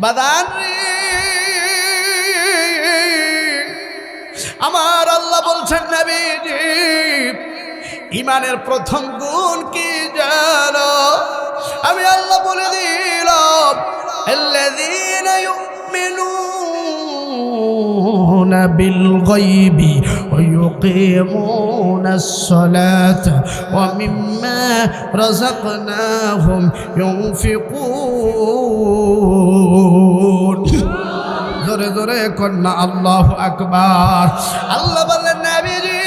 বাদান আমার আল্লাহ বলছেন নবীজি ঈমানের প্রথম গুণ কি জানো? আমি আল্লাহ বলে দিলাম আল্লাযীনা ইউমিনুনা বিল গায়বি ওয়া ইউকিমুনাস সালাতা ওয়া মিম্মা রাযাকনাহুম ইউনফিকুন। জোরে জোরে কন্যা আল্লাহু আকবার। আল্লাহ বললেন নবীজি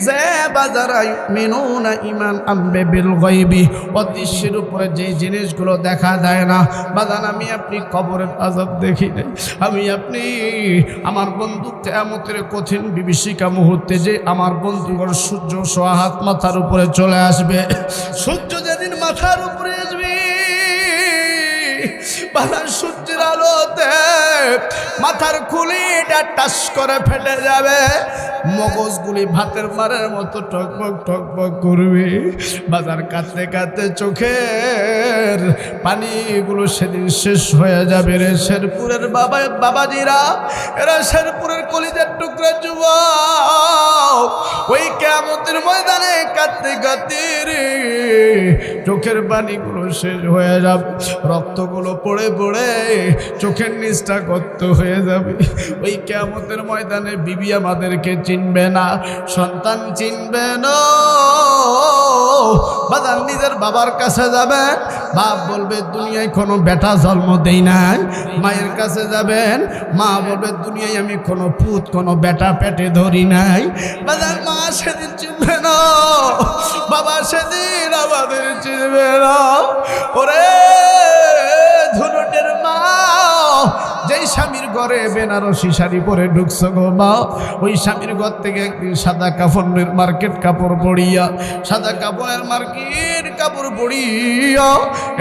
যে বাজারা ইউমিনুনা ঈমান আনবে বিল গায়বি, অদৃশ্যের উপরে যে জিনিসগুলো দেখা যায় না। বাজান আমি আপনি কবরের আযাব দেখি নাই, আমি আপনি আমার বন্ধু কিয়ামতের কঠিন বিভীষিকা মুহূর্তে যে আমার বন্ধুগণ সূর্য সোয়া হাত মাথার উপরে চলে আসবে, সূর্য যেদিন মাথার উপরে আসবে বাজার সূর্যের আলোতে মাথার খুলিটা টাস করে ফেটে যাবে, মগজগুলি ভাতের মারের মতো টকবক টকবক করবে। বাজার কাঁদতে কাঁদতে চোখের পানিগুলো সেদিন শেষ হয়ে যাবে রে। শেরপুরের বাবাজিরা, এরা শেরপুরের কলিজার টুকরা যুবক, ওই কিয়ামতের ময়দানে কাঁদতে কাঁদতে রে চোখের পানিগুলো শেষ হয়ে যাবে, রক্তগুলো পড়ে পড়ে চোখের নিচটা গর্ত হয়ে যাবে। ওই কিয়ামতের ময়দানে বিবি আমাদেরকে চিনবে না, সন্তান চিনবে না। বাজার নিজের বাবার কাছে যাবেন, বাপ বলবে দুনিয়ায় কোনো বেটা জন্ম দেই নাই। মায়ের কাছে যাবেন, মা বলবে দুনিয়ায় আমি কোনো পুত কোনো বেটা পেটে ধরি নাই। বাজার মা সেদিন চিনবে না, বাবা সেদিন আমাদের চিনবে না। ওরে ধুনুটের মা, যেই স্বামীর ঘরে বেনারসি শাড়ি পরে ঢুকছো গো মা, ওই স্বামীর ঘর থেকে একদিন সাদা কাপড়ের মার্কেট কাপড় পরিয়া, সাদা কাপড়ের মার্কেট কাপড় পরিয়া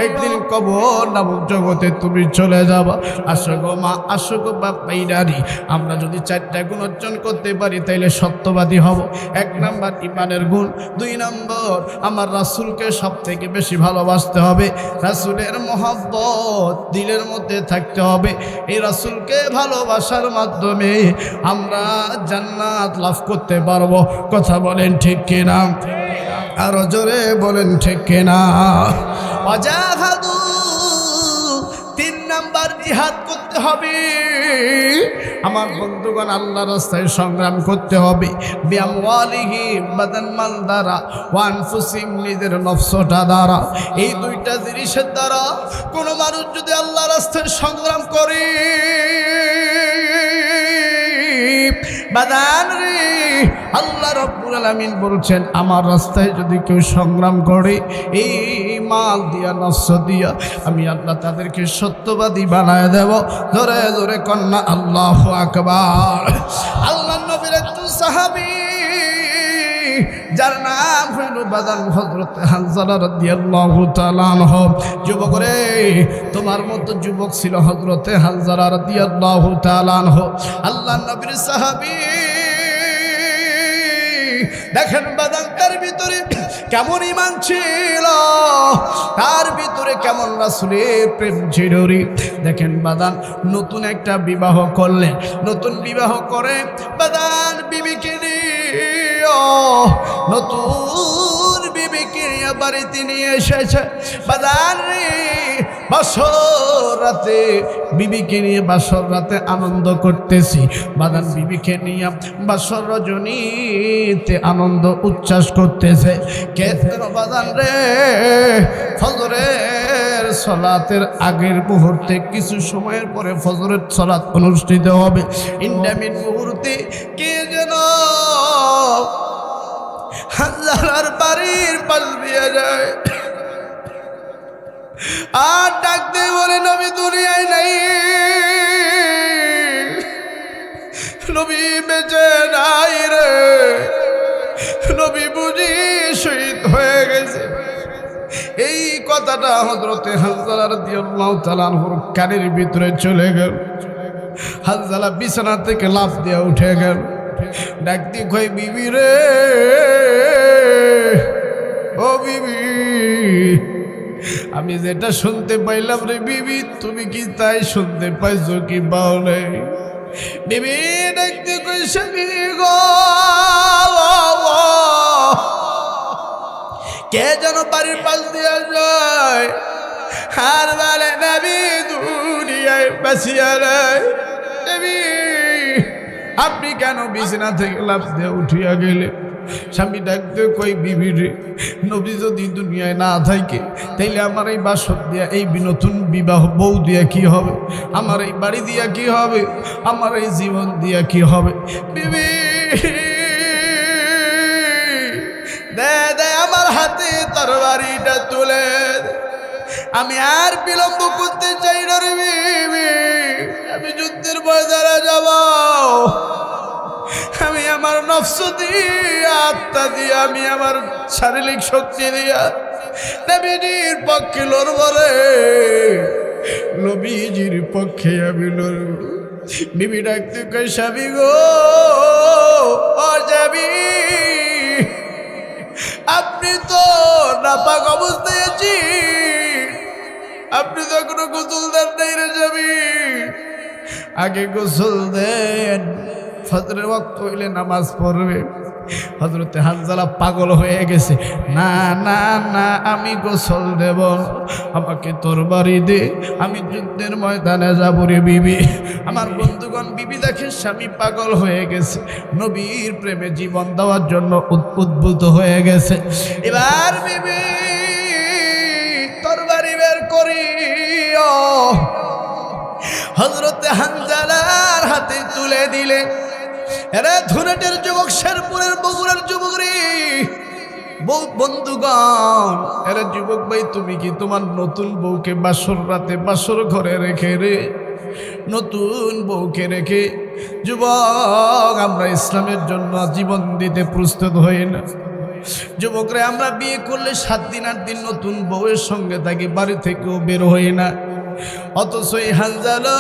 একদিন কবর নামক জগতে তুমি চলে যাবা। আসো গো মা, আসো গো বাপ ভাইরারি, আমরা যদি 4টা গুণ অর্জন করতে পারি তাইলে সত্যবাদী হব। 1 নাম্বার ঈমানের গুণ, 2 নম্বর আমার রাসূলকে সব থেকে বেশি ভালোবাসতে হবে, রাসূলের মহব্বত দিলের মধ্যে থাকতে হবে। এই রাসূলকে ভালোবাসার মাধ্যমে আমরা জান্নাত লাভ করতে পারবো। কথা বলেন ঠিক কিনা? আরো জোরে বলেন ঠিক কিনা? ওয়াজাহাদু, 3 নাম্বার জিহাদ করতে হবে। আমার বন্ধুগণ আল্লাহর রাস্তায় সংগ্রাম করতে হবে। বিআমওয়ালিহিম, বাদান মাল দ্বারা, ওয়া আনফুসিহিম, নিজের নফসটা দ্বারা। এই 2টা জিনিসের দ্বারা কোনো মানুষ যদি আল্লাহর রাস্তায় সংগ্রাম করে বাদান রে, আল্লাহ রাব্বুল আলামিন বলছেন আমার রাস্তায় যদি কেউ সংগ্রাম করে এই মাল দিয়া নফস দিয়া, আমি আল্লাহ তাদেরকে সত্যবাদী বানায় দেব। জোরে জোরে কন্যা আল্লাহু আকবার। আল্লাহ নবীর একজন সাহাবী যার নাম হইল বাদান হযরত হানজালা রাদিয়াল্লাহু তাআলা আনহু। যুবক রে, তোমার মতো যুবক ছিল হযরত হানজালা রাদিয়াল্লাহু তাআলা আনহু, আল্লাহ নবীর সাহাবী। দেখেন বাদান তার ভিতরে কেমন ঈমান ছিল, তার ভিতরে কেমন রাসূলের প্রেম ছিল রে। দেখেন বাদান নতুন একটা বিবাহ করলেন, নতুন বিবাহ করে বাদান বিবিকে নতুন বিবিকে বাড়িতে নিয়ে এসেছে। বাজার বাসর রাতে বিবিকে নিয়ে বাসর রাতে আনন্দ করতেছি, বাদান বিবিকে নিয়ে বাসর রজনীতে আনন্দ উচ্ছ্বাস করতেছে। কেন বাদান রে, ফজরের সালাতের আগের মুহূর্তে কিছু সময়ের পরে ফজরের সালাত অনুষ্ঠিত হবে। ইন্ডামিন মুহূর্তে কে যেন হানজালার বাড়ির পাশ দিয়ে যায় আর ডাক দিয়ে বলে নবী দুনিয়ায় নাই, নবী বেঁচে নাই রে, নবী বুঝি শহীদ হয়ে গেছে। এই কথাটা হযরতে হানজালা রাদিয়াল্লাহু তাআলা আনহুর কানের ভিতরে চলে গেল। হানজালা বিছানা থেকে লাফ দিয়ে উঠে গেল, ডাক দিয়ে কই বিবি রে, ও বিবি আমি যেটা শুনতে পাইলাম রে বিবি, তুমি কি তাই শুনতে পাইছো কি পাও নাই? বিবি দেখতে কই স্বামী গো, কে যেন বাড়ির পাশ দিয়ে যায়, আর বলে নবী দুনিয়ায় বাঁচিয়া নাই। নবী আপনি কেন বিছানা থেকে লাফ দিয়ে উঠিয়া গেলে? স্বামী ডাকতে কই বিবি রে, নবী যদি দুনিয়ায় না থাকে তাইলে আমার এই বাসর দিয়া, এই নতুন বিবাহ বউ দিয়া কি হবে? আমার এই বাড়ি দিয়া কি হবে? আমার এই জীবন দিয়া কি হবে? বিবি দে দে আমার হাতে তরবারিটা তুলে দে। আমি আর বিলম্ব করতে চাই না রে বিবি, আমি যুদ্ধের ময়দানে যাব। আমি আমার নফস দিয়ে, আত্মা দিয়ে, আমি আমার শারীরিক শক্তি দিয়া নবীজির পক্ষে লড়ব রে, নবীজির পক্ষে আমি লড়ব। বিবি ডাকতে কই স্বামী গো, ও যাবি, আপনি তো নাপাক অবস্থায় আছি, আপনি তো এখনো গোসল দেন নাই রে যাবি, আগে গোসল দেন, ফজরের ওয়াক্ত হইলে নামাজ পড়বে। হযরতে হানজালা পাগল হয়ে গেছে, না না না আমি গোসল দেব, আমাকে তরবারি দে, আমি যুদ্ধের ময়দানে যাব রে বিবি। আমার বন্ধুগণ, বিবি দেখে স্বামী পাগল হয়ে গেছে, নবীর প্রেমে জীবন দেওয়ার জন্য উদ্বুদ্ধ হয়ে গেছে। এবার বিবি তরবারি বের করিও হযরতে হানজালার হাতে তুলে দিলে। এরা ধুরাটের যুবক, শেরপুরের বগুড়ার যুবক রে বন্ধুগণ, এরা যুবক ভাই, তুমি কি তোমার নতুন বউকে বাসর রাতে বাসর ঘরে রেখে রে, নতুন বউকে রেখে যুবক আমরা ইসলামের জন্য জীবন দিতে প্রস্তুত হই না? যুবকরে আমরা বিয়ে করলে 7 দিন 8 দিন নতুন বউয়ের সঙ্গে থাকি, বাড়ি থেকেও বের হই না। অথচ এই হানজালা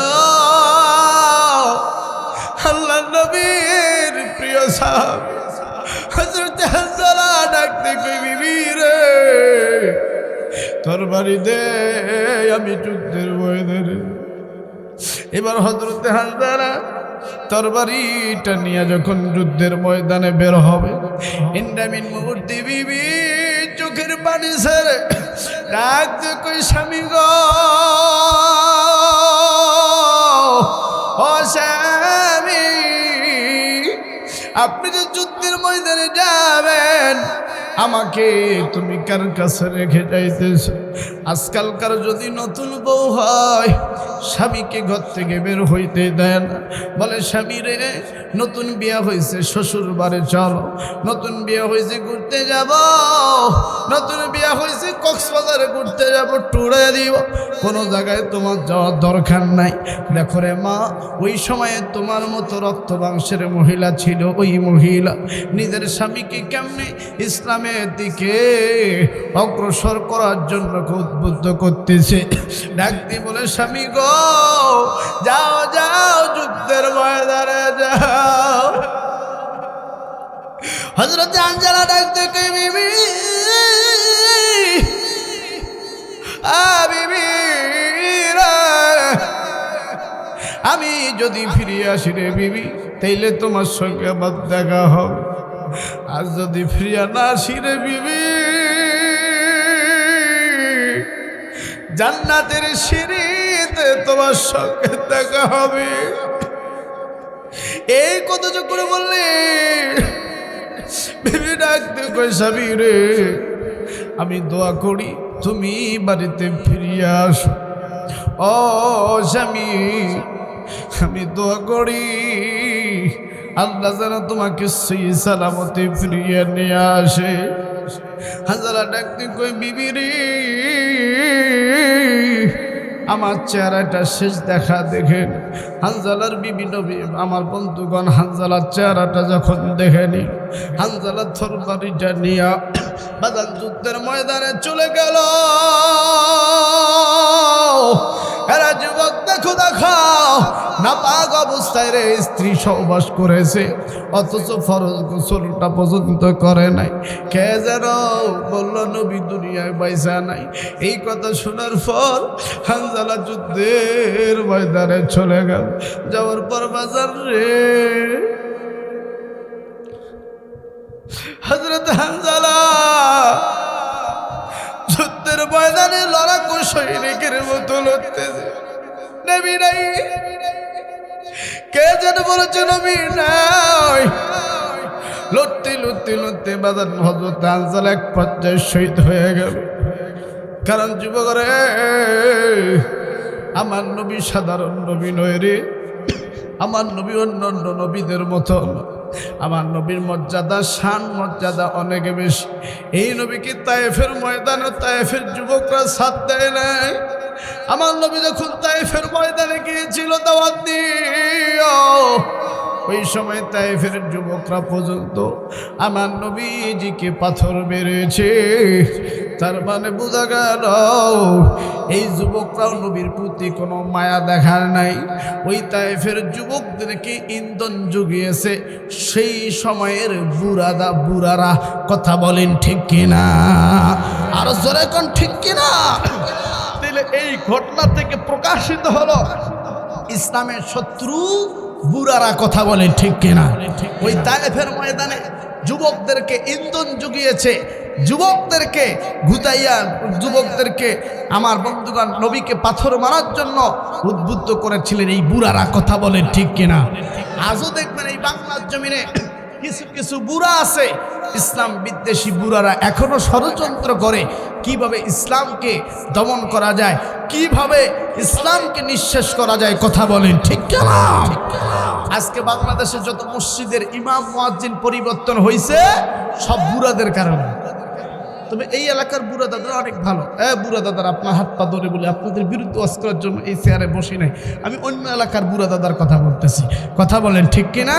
আল্লাহর নবীর প্রিয় সাহাবী হযরতে হানজালা ডাকতে কই বিবি রে, তরবারি দে, আমি যুদ্ধের ময়দানে। এবার হযরতে হানজালা তরবারিটা নিয়ে যখন যুদ্ধের ময়দানে বের হবে, ইন্দামিন মুহূর্তে বিবি চোখের পানি ছেড়ে ডাকতে কই স্বামী গো, ও স্বামী, আপনি যে যুদ্ধের ময়দানে যাবেন, আমাকে তুমি কার কাছে রেখে যাইতেছ? আজকালকার যদি নতুন বউ হয়, স্বামীকে ঘর থেকে বের হইতে দেন, বলে স্বামী রে নতুন বিয়া হয়েছে, শ্বশুর বাড়ি চলো, নতুন বিয়া হয়েছে ঘুরতে যাব, নতুন বিয়া হয়েছে কক্সবাজারে ঘুরতে যাব, টুরে দিব, কোনো জায়গায় তোমার যাওয়ার দরকার নাই। দেখো রে মা, ওই সময়ে তোমার মতো রক্ত মাংসের মহিলা ছিল, ওই মহিলা নিজের স্বামীকে কেমনে ইসলামের দিকে অগ্রসর করার জন্য উদ্বুদ্ধ করতেছে। ডাকতে বলে স্বামী গো, যাও যাও যুদ্ধের ময়দানে যাও। হযরতে হানজালা ডাকতে কই বিবি, বিবি রে, আমি যদি ফিরে আসি রে বিবি, তাইলে তোমার সঙ্গে আবার দেখা হবে, আর যদি ফিরিয়া না আসি রে বিবি, জান্নাতের সিঁড়িতে তোমার সঙ্গে দেখা হবে। এই কথা যখন বললে বিবি ডাকতে কই স্বামী রে, আমি দোয়া করি তুমি বাড়িতে ফিরিয়ে আসো। ও স্বামী, আমি দোয়া করি আল্লাহ যেন তোমাকে সেই সালামতে ফিরিয়ে নিয়ে আসে। হানজালা ডাকতে কই বিবি রে, আমার চেহারাটা শেষ দেখা দেখেন। হানজালার বিবি নবী আমার বন্ধুগণ হানজালার চেহারাটা যখন দেখেনি, হানজালার তরবারিটা নিয়া বাজান যুদ্ধের ময়দানে চলে গেল। এরা যুবক দেখো দেখো নাপাক অবস্থায় রে স্ত্রী সহবাস করেছে, অথচ ফরজ গোসলটা পর্যন্ত করে নাই। কে যেন বলল নবী দুনিয়ায় পয়সা নাই। এই কথা শোনার পর হানজালা যুদ্ধের ময়দানে চলে গেল। যাওয়ার পর বাজার রে হযরত হানজালা যুদ্ধের ময়দানে লড়াকু সৈনিকের মতো লড়তেছে। নবী নাই, কে যেন বলেছে নবী নাই। লড়তে লড়তে লড়তে বাজার হযরত হানজালা এক পর্যায়ে শহীদ হয়ে গেল। কারণ যুবক রে, আমার নবী সাধারণ নবী নয় রে, আমার নবী অন্যান্য নবীদের মতো। আমার নবীর মর্যাদা, শান মর্যাদা অনেক বেশি। এই নবীকে তায়েফের ময়দানে তায়েফের যুবকরা সাথ দেয় নাই। আমার নবী যখন তায়েফের ময়দানে গিয়েছিল দাওয়াত দিও, ওই সময় তায়েফের যুবকরা পর্যন্ত আমার নবীজিকে পাথর মেরেছে। তার মানে বোঝা গেল এই যুবকরাও নবীর প্রতি কোনো মায়া দেখার নাই। ওই তায়েফের যুবকদেরকে ইন্ধন জুগিয়েছে সেই সময়ের বুড়ারা। কথা বলেন ঠিক কিনা? আরো জোরে কোন ঠিক কিনা? তাহলে এই ঘটনা থেকে প্রকাশিত হলো ইসলামের শত্রু বুড়ারা। কথা বলেন ঠিক কিনা? ওই তায়েফের ময়দানে যুবকদেরকে ইন্ধন জুগিয়েছে, যুবকদেরকে ঘুতাইয়া, যুবকদেরকে আমার বন্ধুগণ নবীকে পাথর মারার জন্য উদ্বুদ্ধ করেছিলেন এই বুড়ারা। কথা বলেন ঠিক কিনা? আজও দেখবেন এই বাংলার জমিনে কিছু কিছু বুড়া আছে, ইসলাম বিদ্বেষী বুড়ারা এখনো ষড়যন্ত্র করে কিভাবে ইসলামকে দমন করা যায়, কিভাবে ইসলামকে নিঃশেষ করা যায়। কথা বলেন ঠিক কিনা? আজকে বাংলাদেশে যত মসজিদের ইমাম মুয়াজ্জিন পরিবর্তন হয়েছে সব বুড়াদের কারণে। তবে এই এলাকার বুড়া দাদারা অনেক ভালো। বুড়া দাদারা আপনার হাত পা ধরে বলে আপনাদের বিরুদ্ধে ওয়াজ করার জন্য এই চেয়ারে বসি নাই। আমি অন্য এলাকার বুড়া দাদার কথা বলতেছি। কথা বলেন ঠিক কিনা?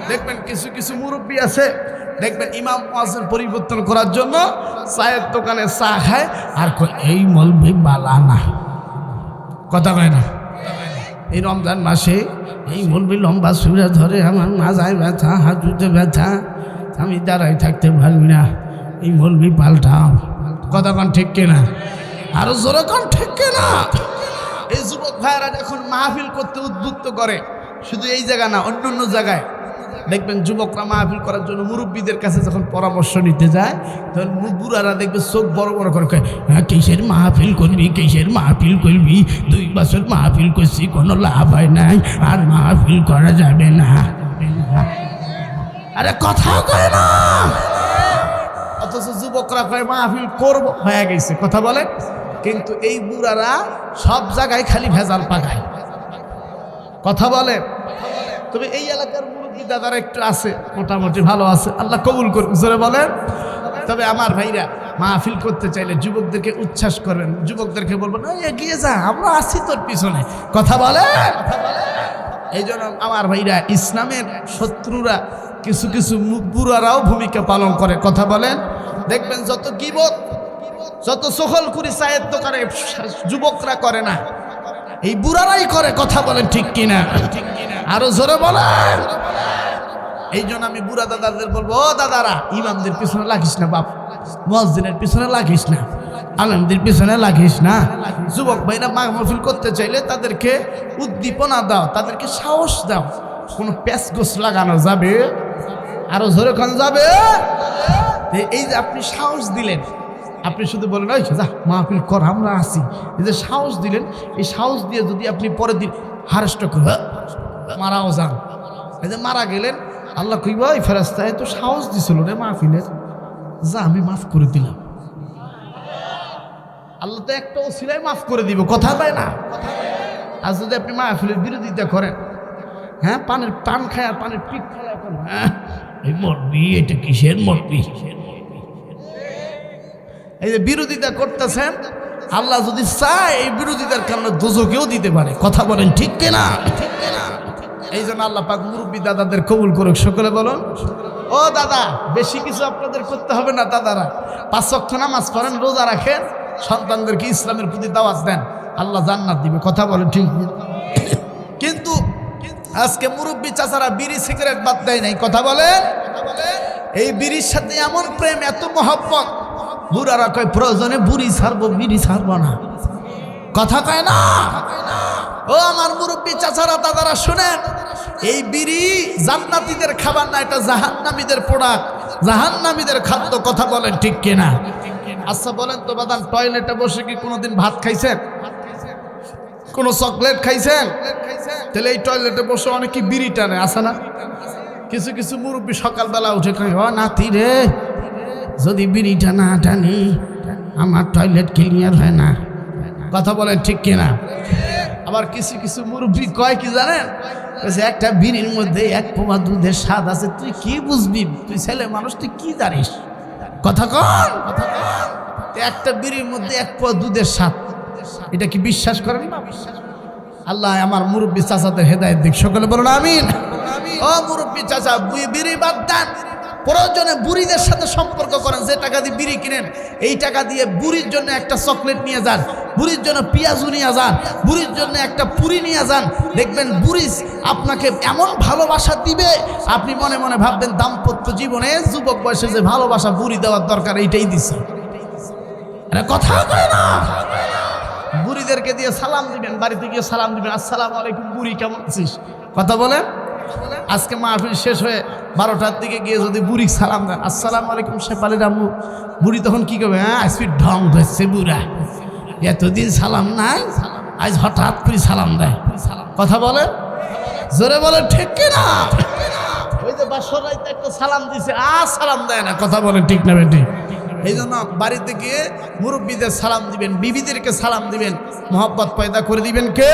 দেখবেন কিছু কিছু মুরব্বী আছে, দেখবেন ইমাম মুয়াজ্জিন পরিবর্তন করার জন্য চায়ের দোকানে চা খায় আর এই মলবি বালা না। কথা কয় না? এই রমজান মাসে এই মলবি লম্বা সুরা ধরে, আমার মাজায় ব্যথা, হাঁটুতে ব্যথা, আমি দাঁড়াই থাকতে পারবি না, এই মলবি পাল্টাও। কথা কন ঠিক কিনা? আরো জোরে কন ঠিক কিনা? এই যুবক ভাইয়েরা যখন মাহফিল করতে উদ্বুদ্ধ করে, শুধু এই জায়গা না অন্য অন্য জায়গায় দেখবেন যুবকরা মাহফিল করার জন্য মুরব্বীদের কাছে যখন পরামর্শ নিতে যায় তখন বুড়ারা দেখবে চোখ বড় বড় করে কয়, হ্যাঁ কিসের মাহফিল করবি, কিসের মাহফিল করবি, 2 বছর মাহফিল করছি কোনো লাভ হয় নাই, আর মাহফিল করা যাবে না। আরে কথা কয় না। অথচ যুবকরা কয় মাহফিল করব, হয়ে গেছে। কথা বলে। কিন্তু এই বুড়ারা সব জায়গায় খালি ভেজাল পাকায়। কথা বলে। তবে এই এলাকার মুরব্বী দাদারা একটু আছে, মোটামুটি ভালো আছে, আল্লাহ কবুল করুন। জোরে বলেন। তবে আমার ভাইরা মাহফিল করতে চাইলে যুবকদেরকে উচ্ছ্বাস করবেন, যুবকদেরকে বলবেন এগিয়ে যা, আমরা আছি তোর পিছনে। কথা বলে। এই জন্য আমার ভাইরা ইসলামের শত্রুরা কিছু কিছু বুড়ারাও ভূমিকা পালন করে। কথা বলেন। দেখবেন যত গীবত, যত সকলকুরি চায়ের দোকানে যুবকরা করে না, এই বুড়ারাই করে। কথা বলেন ঠিক কিনা? আরো জোরে বলেন। এই জন্য আমি বুড়া দাদাদের বলবো, ও দাদারা, ইমামদের পিছনে লাগিস না বাপ, মুয়াজ্জিনের পিছনে লাগিস না, আলেমদের পিছনে লাগিস না। যুবক ভাইরা মাহফিল করতে চাইলে তাদেরকে উদ্দীপনা দাও, তাদেরকে সাহস দাও। কোনো প্যাচগোছ লাগানো যাবে? আরো জোরে কোন যাবে? এই যে আপনি সাহস দিলেন, আপনি শুধু বলেন ওই যা মাহফিল কর, আমরা আছি, এই যে সাহস দিলেন, এই সাহস দিয়ে যদি আপনি পরের দিন হারেস্ট করে মারাও যান, এই যে মারা গেলেন, আল্লাহ কইব ওই ফেরেশতায় তো সাহস দিছিল রে মাহফিলের, যা আমি মাফ করে দিলাম। আল্লাহ তো একটা ওসিলায় মাফ করে দিব। কথা পায় না? আর যদি আপনি মাহফিলের বিরোধিতা করেন, হ্যাঁ পানের পান খায় আর পানের পিঠ খায়, এখন হ্যাঁ এই মরবি, এটা কিসের মরবি, এই যে বিরোধিতা করতেছেন, আল্লাহ যদি চায় এই বিরোধিতার কারণে দোজখেও দিতে পারে। কথা বলেন ঠিক কিনা? এই জন্য আল্লাহ পাক মুরব্বী দাদাদের কবুল করুক। সকলে বলুন ও দাদা, বেশি কিছু আপনাদের করতে হবে না। দাদারা 5 ওয়াক্ত নামাজ পড়েন, রোজা রাখেন, সন্তানদেরকে ইসলামের প্রতি দাওয়াত দেন, আল্লাহ জান্নাত দিবে। কথা বলেন ঠিক। কিন্তু আজকে মুরব্বী চাচারা বিড়ি সিগারেট বাদ দেয় নাই, কথা বলেন। এই বিড়ির সাথে এমন প্রেম, এত মহব্বত, বুড়ারা কয় প্রয়োজনে বুড়ি ছাড়বো, বিড়ি ছাড়বো না, কথা কয় না। ও আমার মুরব্বী চাচারা দাদারা শুনেন, এই বিড়ি জান্নাতীদের খাবার না, এটা জাহান্নামীদের প্রোডাক্ট, জাহান্নামীদের খাদ্য, কথা বলেন ঠিক কিনা। আচ্ছা বলেন তো বাদান, টয়লেটে বসে কি কোনোদিন ভাত খাইছেন, কোনো চকলেট খাইছেন? তাহলে এই টয়লেটে বসে অনেকে বিড়ি টানে, আসে না? কিছু কিছু মুরব্বী সকালবেলা উঠে কয়, ও নাতি রে, যদি বিড়িটা না টানি আমার টয়লেট ক্লিয়ার হয় না, কথা বলেন ঠিক কিনা। আবার কিছু কিছু মুরব্বী কয় কি জানেন, একটা বিড়ির মধ্যে এক পোয়া দুধের স্বাদ আছে, তুই কি বুঝবি, তুই ছেলে মানুষ, তুই কি জানিস, কথা কন। একটা বিড়ির মধ্যে এক পোয়া দুধের স্বাদ, এটা কি বিশ্বাস করেন? আল্লাহ আমার মুরব্বী চাচাদের হেদায়েত দিক, সকলে বলুন আমিন। ও মুরব্বী চাচা, বিড়ি বাদ দেন, প্রয়োজনে বুড়িদের সাথে সম্পর্ক করেন। যে টাকা দিয়ে বিড়ি কিনেন, এই টাকা দিয়ে বুড়ির জন্য একটা চকলেট নিয়ে যান, বুড়ির জন্য পেঁয়াজু নিয়ে যান, বুড়ির জন্য একটা পুরি নিয়ে যান, দেখবেন বুড়ি আপনাকে এমন ভালোবাসা দিবে, আপনি মনে মনে ভাববেন দাম্পত্য জীবনে যুবক বয়সে যে ভালোবাসা বুড়ি দেওয়ার দরকার এইটাই দিছে, কথা কয় না। বুড়িদেরকে দিয়ে সালাম দিবেন, বাড়িতে গিয়ে সালাম দিবেন, আসসালামু আলাইকুম বুড়ি, কেমন আছিস, কথা বলেন। আজকে মাহফিল শেষ হয়ে 12টার দিকে গিয়ে যদি বুড়ি সালাম দেন, আসসালামু আলাইকুম শেফালির আম্মু, বুড়ি তখন কি করবে, হ্যাঁ আজকে ঢং ধরছে বুড়া, এতদিন সালাম নাই, আজ হঠাৎ করে সালাম দেয়, কথা বলে, জোরে বলে ঠিক কিনা। ওই যে বাসর রাইতে একটা সালাম দিছে, আর সালাম দেয় না, কথা বলেন ঠিক না বেটি। এই জন্য বাড়িতে গিয়ে মুরব্বীদের সালাম দিবেন, বিবিদেরকে সালাম দিবেন, মোহাব্বত পয়দা করে দিবেন কে?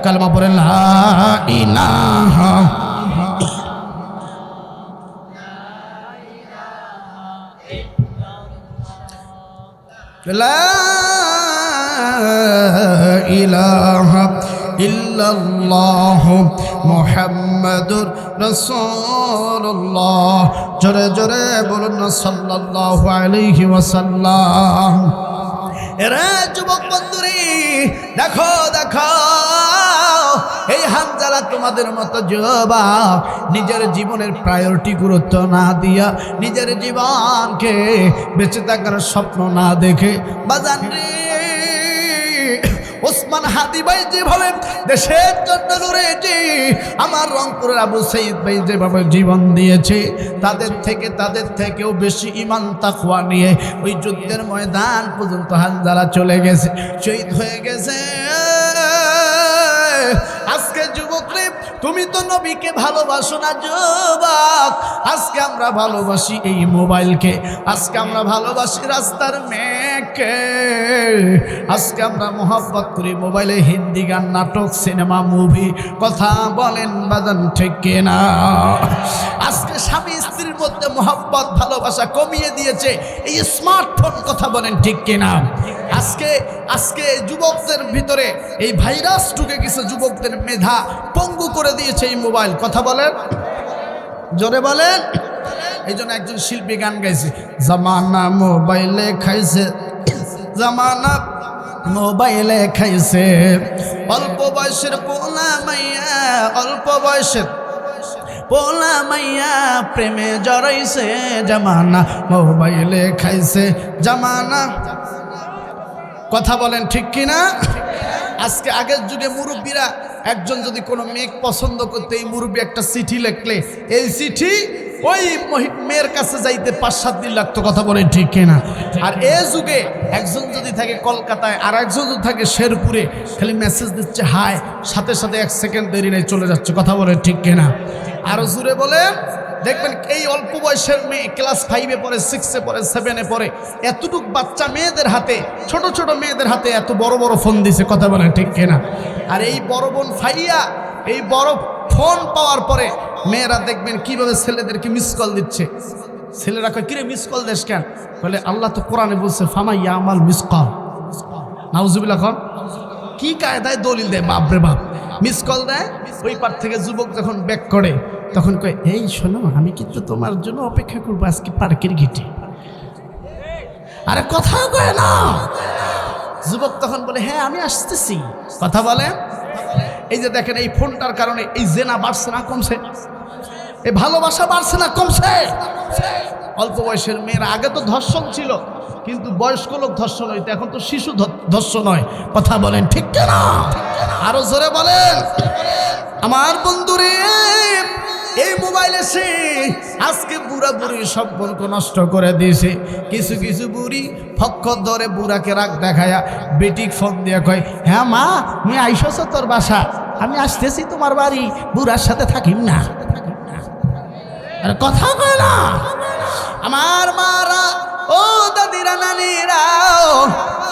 কালেমা পড়েন লা ইলাহা লা ইলাহা ইল্লাল্লাহ মুহাম্মাদুর রাসূলুল্লাহ, জোরে জোরে বলুন না সাল্লাল্লাহু আলাইহি ওয়াসাল্লাম। এরা যুবক বন্ধুরি, দেখো দেখো, এই হানজালা তোমাদের মতো যুবক নিজের জীবনের প্রায়োরিটি গুরুত্ব না দিয়া, নিজের জীবনকে বেঁচে থাকার স্বপ্ন না দেখে, বাজান রে, ওসমান হাদি ভাই যেভাবে দেশের জন্য লড়েছে, আমার রংপুরের আবু সাইদ ভাই যেভাবে জীবন দিয়েছে, তাদের থেকেও বেশি ঈমান তাকওয়া নিয়ে ওই যুদ্ধের ময়দান পর্যন্ত হানজালা চলে গেছে, শহীদ হয়ে গেছে। আজকে যুবক রে, তুমি তো নবীকে ভালোবাসো না যুবক, আজকে আমরা ভালোবাসি এই মোবাইলকে, আজকে আমরা ভালোবাসি রাস্তার মেয়েকে, আজকে আমরা মোহাব্বত করি মোবাইলে হিন্দি গান, নাটক, সিনেমা, মুভি, কথা বলেন বাজান ঠিক কিনা। আজকে স্বামী স্ত্রীর মধ্যে মোহাব্বত ভালোবাসা কমিয়ে দিয়েছে এই স্মার্টফোন, কথা বলেন ঠিক কিনা। আজকে যুবকদের ভিতরে এই ভাইরাস ঢুকে গেছে, যুবকদের মেধা পঙ্গু করে দিয়েছে এই মোবাইল, কথা বলেন, জোরে বলেন। এই জন্য একজন শিল্পী গান গাইছে, জামানা মোবাইলে খাইছে, জামানা মোবাইলে খাইছে, অল্প বয়সের পোলা মাইয়া, অল্প বয়সের পোলা মাইয়া প্রেমে জড়াইছে, জামানা মোবাইলে খাইছে, জামানা, কথা বলেন ঠিক কিনা। আজকে আগের যুগে মুরব্বীরা একজন যদি কোনো মেয়ে পছন্দ করতে, এই মুরব্বী একটা চিঠি লিখলে, এই চিঠি ওই মেয়ের কাছে যাইতে 5-7 দিন লাগতো, কথা বলেন ঠিক কিনা। আর এই যুগে একজন যদি থাকে কলকাতায়, আর একজন যদি থাকে শেরপুরে, খালি মেসেজ দিচ্ছে হাই, সাথে সাথে 1 সেকেন্ড দেরি নেই চলে যাচ্ছে, কথা বলেন ঠিক কিনা। আরো জুড়ে বলে দেখবেন, এই অল্প বয়সের মেয়ে ক্লাস 5-এ পড়ে, 6-এ পড়ে, 7-এ পড়ে, এতটুক বাচ্চা মেয়েদের হাতে, ছোট ছোট মেয়েদের হাতে এত বড় বড় ফোন দিছে, কথা বলেন ঠিক কিনা। আর এই বড় বোন ফাইয়া এই বড় ফোন পাওয়ার পরে মেয়েরা দেখবেন কিভাবে ছেলেদেরকে মিস কল দিচ্ছে। ছেলেরা কয়, কিরে মিস কল দেশ কেন? বলে আল্লাহ তো কোরআনে বলছে, ফামাইয়া আমাল মিস কল, নাউজুবিল্লাহ। এখন কি কায়দায় দলিল দেয়, বাপরে বাপ, মিস কল দেয়। ওই পার থেকে যুবক যখন ব্যাক করে, তখন কয়, এই শোনো, আমি কিন্তু তোমার জন্য অপেক্ষা করবো আজকে পার্কের গেটে। আরে কথা কয় না। যুবক তখন বলে, হ্যাঁ আমি আসতেছি, কথা বলে। এই যে দেখেন এই ফোনটার কারণে এই জেনা বাড়ছে না কমছে? এই ভালোবাসা বাড়ছে না কমছে? অল্প বয়সের মেয়েরা আগে তো ধর্ষণ ছিল, কিন্তু বয়স্ক লোক ধর্ষণ হইতো, এখন তো শিশু ধর্ষণ হয়। কথা বলেন ঠিক না? আরো জোরে বলেন। আমার বন্ধুরে, এই মোবাইল এসে আজকে বুড়া বুড়ির সম্পর্ক নষ্ট করে দিয়েছে। কিছু কিছু বুড়ি ফক্কর ধরে বুড়াকে রাগ দেখায়া বেটিক ফোন দিয়ে কয়, হ্যাঁ মা তুমি আইসছ তোর বাসা, আমি আসতেছি তোমার বাড়ি, বুড়ার সাথে থাকিম না। আর কথা কয় না আমার মারা, ও দাদিরা নানিরা,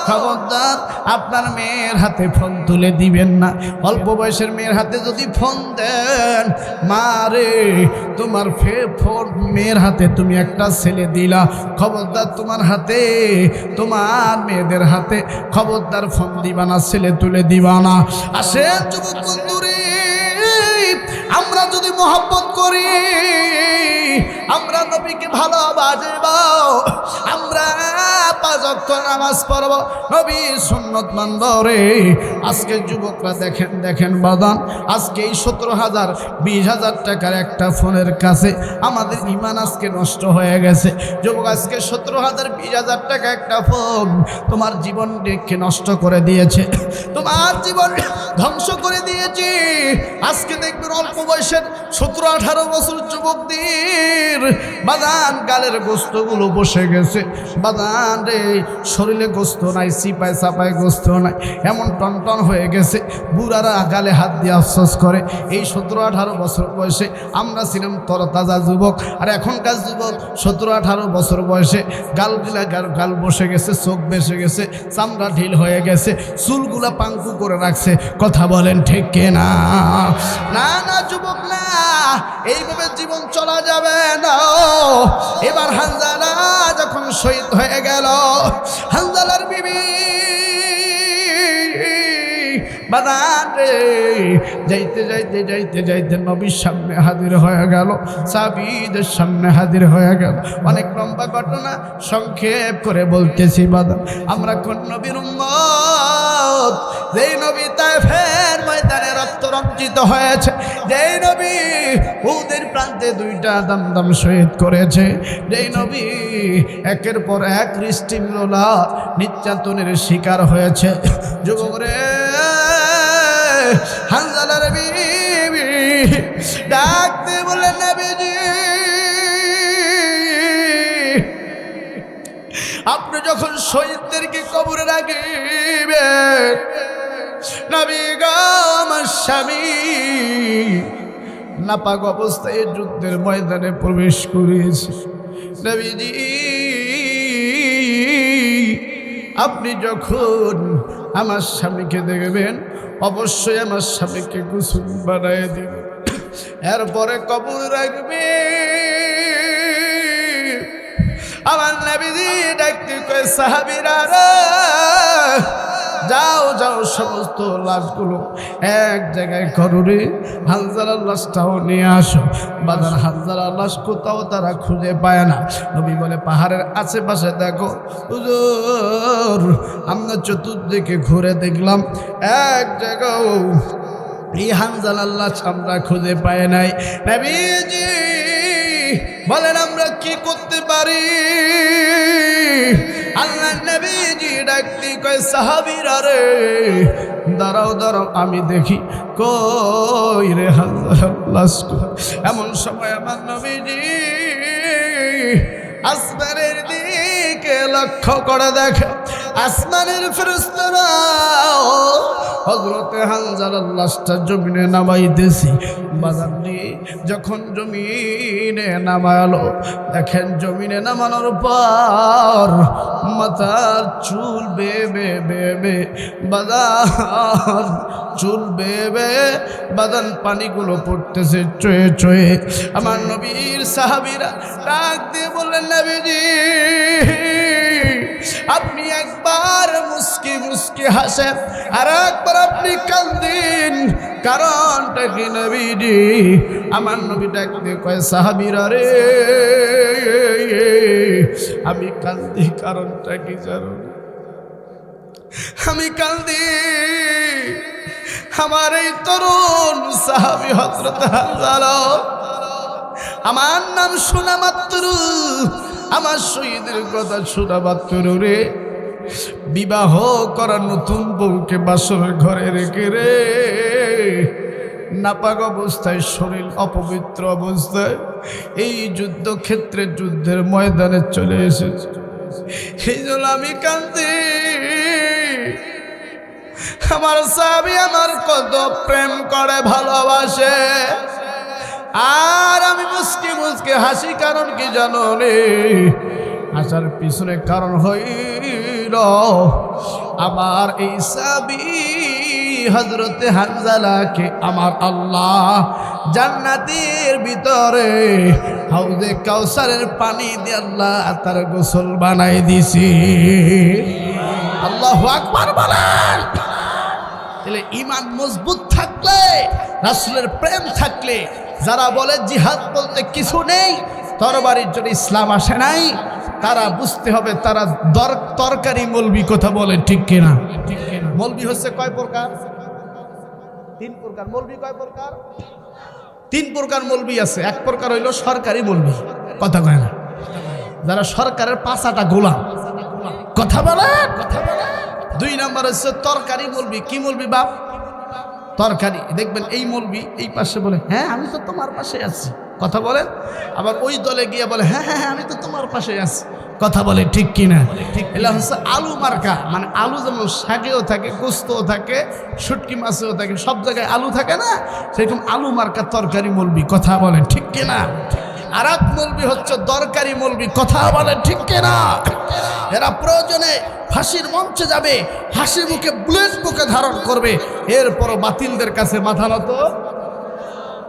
খবরদার আপনার মেয়ের হাতে ফোন তুলে দিবেন না। অল্প বয়সের মেয়ের হাতে যদি ফোন দেন, মারে তোমার ফোন মেয়ের হাতে তুমি একটা ছেলে দিলা, খবরদার তোমার হাতে, তোমার মেয়েদের হাতে খবরদার ফোন দিবা না, ছেলে তুলে দিবা না। আসেন যুবক বন্ধুরে, আমরা যদি মহব্বত করি, আমরা নবীকে ভালোবাসব, আমরা 5 ওয়াক্ত নামাজ পড়ব, নবীর সুন্নত মানব রে। আজকে যুবকরা দেখেন দেখেন বাদান, আজকে এই 17,000 20,000 টাকার একটা ফোনের কাছে আমাদের ঈমান আজকে নষ্ট হয়ে গেছে। যুবক, আজকে 17,000 20,000 টাকা একটা ফোন তোমার জীবন রেখে নষ্ট করে দিয়েছে, তোমার জীবন ধ্বংস করে দিয়েছে। আজকে দেখবেন অল্প বয়সের 17-18 বছর যুবকদের বাদান গালের গোস্তগুলো বসে গেছে, বাদান রে শরীরে গোস্ত নাই, সিপায় সাপায় গোস্ত নাই, এমন টনটন হয়ে গেছে। বুড়ারা গালে হাত দিয়ে আফসোস করে। এই 17-18 বছর বয়সে আমরা ছিলাম তরতাজা যুবক, আর এখনকার যুবক 17-18 বছর বয়সে গাল বসে গেছে, চোখ বেসে গেছে, চামড়া ঢিল হয়ে গেছে, চুলগুলা পাঙ্কু করে রাখছে। কথা বলেন ঠিক কিনা? না না যুবক না, এইভাবে জীবন চলা যাবে না। এবার হানজালা যখন শহীদ হয়ে গেল, হানজালার বিবি বাদান রে যাইতে যাইতে যাইতে যাইতে নবীর সামনে হাজির হয়ে গেল, সাহাবীদের সামনে হাজির হয়ে গেল। অনেক লম্বা ঘটনা, সংক্ষেপ করে বলতেছি বাদান। আমরা কোন নবীর উম্মত? যেই নবী তায়েফের ময়দানে রক্ত রঞ্জিত হয়েছে, যেই নবী উহুদের প্রান্তে 2টা দমদম শহীদ করেছে, যেই নবী একের পর এক হৃষ্টিমূলা নির্যাতনের শিকার হয়েছে। যুবক রে, হানজালার বিবি ডাকতে বললেন, নবীজি আপনি যখন শহীদদেরকে কবরে রাখবেন, নবী গো আমার স্বামী নাপাক অবস্থায় যুদ্ধের ময়দানে প্রবেশ করেছে। নবীজি আপনি যখন আমার স্বামীকে দেখবেন, অবশ্যই আমার স্বামীকে গোসল বানায় দিবেন, এরপরে কবর রাখবে। আমার নবীজি ডাকতে কয়, সাহাবীরা রে যাও যাও, সমস্ত লাশগুলো এক জায়গায় করো রে, হানজালার লাশটাও নিয়ে আসো। বাজার হানজালার লাশ কোথাও তারা খুঁজে পায় না। নবী বলে, পাহাড়ের আশেপাশে দেখো। হুজুর আমরা চতুর্দিকে ঘুরে দেখলাম, এক জায়গাও এই হানজালার লাশ আমরা খুঁজে পাই নাই। নবীজি বলেন, আমরা কি করতে পারি? আল্লাহ নবীজি ডাকতে কয়, সাহাবীরা রে দাঁড়াও দাঁড়াও, আমি দেখি কই রে হানজালার লাশ। এমন সময় আমার নবীজি আসমানের দিকে লক্ষ্য করে দেখে, আসমানের ফেরেশতারা হযরতে হানজালার লাশটা জমিনে নামাইতেছি। বাজারটি যখন জমিনে নামালো, দেখেন জমিনে নামানোর পর মাথার চুল বেবে বেবে বাদান, চুল বেবে বাদান, পানিগুলো পড়তেছে চয়ে চয়ে। আমার নবীর সাহাবীরা ডাক দিয়ে বললেন, নবীজি আপনি একবার মুস্কি মুস্কি হাসেন, আর একবার আপনি কান্দেন, কারণটা কি নবীজি? আমার নবী ডাক দিয়ে কয়, সাহাবীরা রে আমি কান্দি, কারণটা কি জানো? আমি কান্দি, আমার এই তরুণ সাহাবী হযরত হানজালা, আমার নাম শোনা মাত্র, আমার শহীদের কথা শোনা মাত্র রে বিবাহ করা নতুন বউকে বাসর ঘরে রেখে রে নাপাক অবস্থায়, শরীর অপবিত্র অবস্থায় এই যুদ্ধক্ষেত্রে যুদ্ধের ময়দানে চলে এসেছে। এই জন্য আমি কাঁদি। আমার সাহাবী আমার কত প্রেম করে, ভালোবাসে, আর আমি মুস্কি মুস্কি হাসি। কারণ কি জানো রে? হাসার পিছনে কারণ হইল আমার এই সাহাবী হযরতে হানজালাকে আমার আল্লাহ জান্নাতের ভিতরে হাউজে কাউসারের পানি দিয়ে আল্লাহ তার গোসল বানাই দিছি। আল্লাহু আকবার বলেন। তাহলে ঈমান মজবুত থাকলে, রাসূলের প্রেম থাকলে, যারা বলে জিহাদ বলতে কিছু নেই, তরবারির জন্য ইসলাম আসে নাই, তারা বুঝতে হবে তারা তরকারি মৌলবি। কথা বলে ঠিক কিনা? মৌলবি হচ্ছে কয় প্রকার? 3 প্রকার। মৌলবি কয় প্রকার? 3 প্রকার মৌলবি আছে। এক প্রকার হইল সরকারি মৌলবি। কথা কয় না, যারা সরকারের পাছাটা গোলাম। কথা বলে। 2 নম্বর হচ্ছে তরকারি মৌলবি। কি মৌলবি বাপ? তরকারি। দেখবেন এই মৌলবি এই পাশে বলে হ্যাঁ আমি তো তোমার পাশে আছি। কথা বলেন। আবার ওই দলে গিয়ে বলে হ্যাঁ হ্যাঁ হ্যাঁ আমি তো তোমার পাশে আছি। কথা বলে ঠিক কিনা? এগুলো হচ্ছে আলু মার্কা। মানে আলু যেমন শাকেও থাকে, গোস্তও থাকে, শুটকি মাছেও থাকে, সব জায়গায় আলু থাকে না, সেরকম আলু মার্কা তরকারি মৌলবি। কথা বলেন ঠিক কিনা? আর এক মৌলবি হচ্ছে দরকারি মৌলবি। কথা বলেন ঠিক কিনা? এরা প্রয়োজনে ফাঁসির মঞ্চে যাবে, হাসি মুখে বুলেট বুকে ধারণ করবে, এরপরও বাতিলদের কাছে মাথা নত,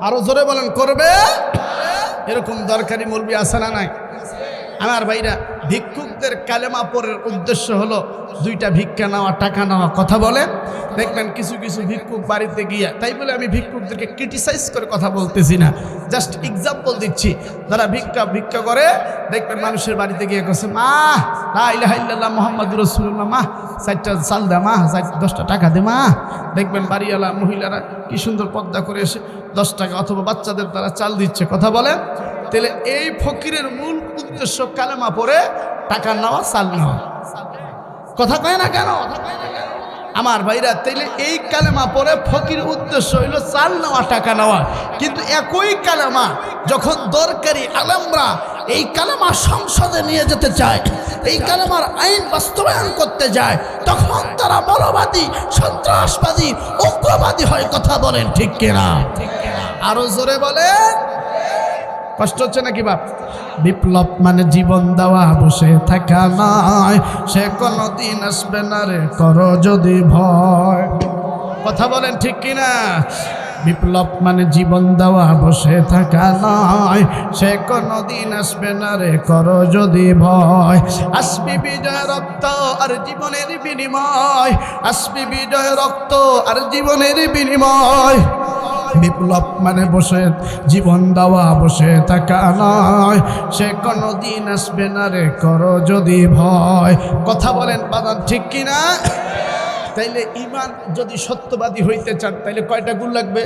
আরো জোরে বলেন, করবে। এরকম দরকারি মৌলবি আছে না নাই? আমার ভাইরা, ভিক্ষুকদের কালেমা পড়ার উদ্দেশ্য হলো 2টা ভিক্ষা নেওয়া, টাকা নেওয়া। কথা বলে। দেখবেন কিছু কিছু ভিক্ষুক বাড়িতে গিয়া, তাই বলে আমি ভিক্ষুকদেরকে ক্রিটিসাইজ করে কথা বলতেছি না, জাস্ট এক্সাম্পল দিচ্ছি। যারা ভিক্ষা করে দেখবেন মানুষের বাড়িতে গিয়ে কাছে মা লা ইলাহা ইল্লাল্লাহ মুহাম্মাদুর রাসূলুল্লাহ, মা 4টা চাল দে, মা 10টা টাকা দে মা। দেখবেন বাড়িওয়ালা মহিলারা কি সুন্দর পর্দা করে এসে 10 টাকা অথবা বাচ্চাদের দ্বারা চাল দিচ্ছে। কথা বলে। তাহলে এই ফকিরের মূল উদ্দেশ্য কালেমা পড়ে টাকা নেওয়া, চাল নেওয়া। কথা কয় না কেন আমার ভাইরা? তাইলে এই কালেমা পড়ে ফকির উদ্দেশ্য হইল চাল নেওয়া, টাকা নেওয়া। কিন্তু একই কালেমা যখন দরকারি আলেমরা এই কালেমা সংসদে নিয়ে যেতে চায়, এই কালেমার আইন বাস্তবায়ন করতে যায়, তখন তারা মৌলবাদী, সন্ত্রাসবাদী, উগ্রবাদী হয়। কথা বলেন ঠিক কিনা? আরো জোরে বলেন। কষ্ট হচ্ছে নাকি বাপ? বিপ্লব মানে জীবন দেওয়া, বসে থাকা নয়, সে কোনদিন আসবে না রে করো যদি ভয়। কথা বলেন ঠিক কিনা? বিপ্লব মানে জীবন দেওয়া, বসে থাকা নয়, সে কোনদিন আসবে না রে করো যদি ভয়। আসবি বিজয় রক্ত আর জীবনের বিনিময়, আসবি বিজয় রক্ত আর জীবনের বিনিময়। বিপ্লব মানে বসে জীবন দেওয়া, বসে থাকা নয়, সে কোনদিন আসবে না রে করো যদি ভয়। কথা বলেন বাদান ঠিক কিনা? তাইলে ঈমান যদি সত্যবাদী হইতে চান তাইলে কয়টা গুণ লাগবে?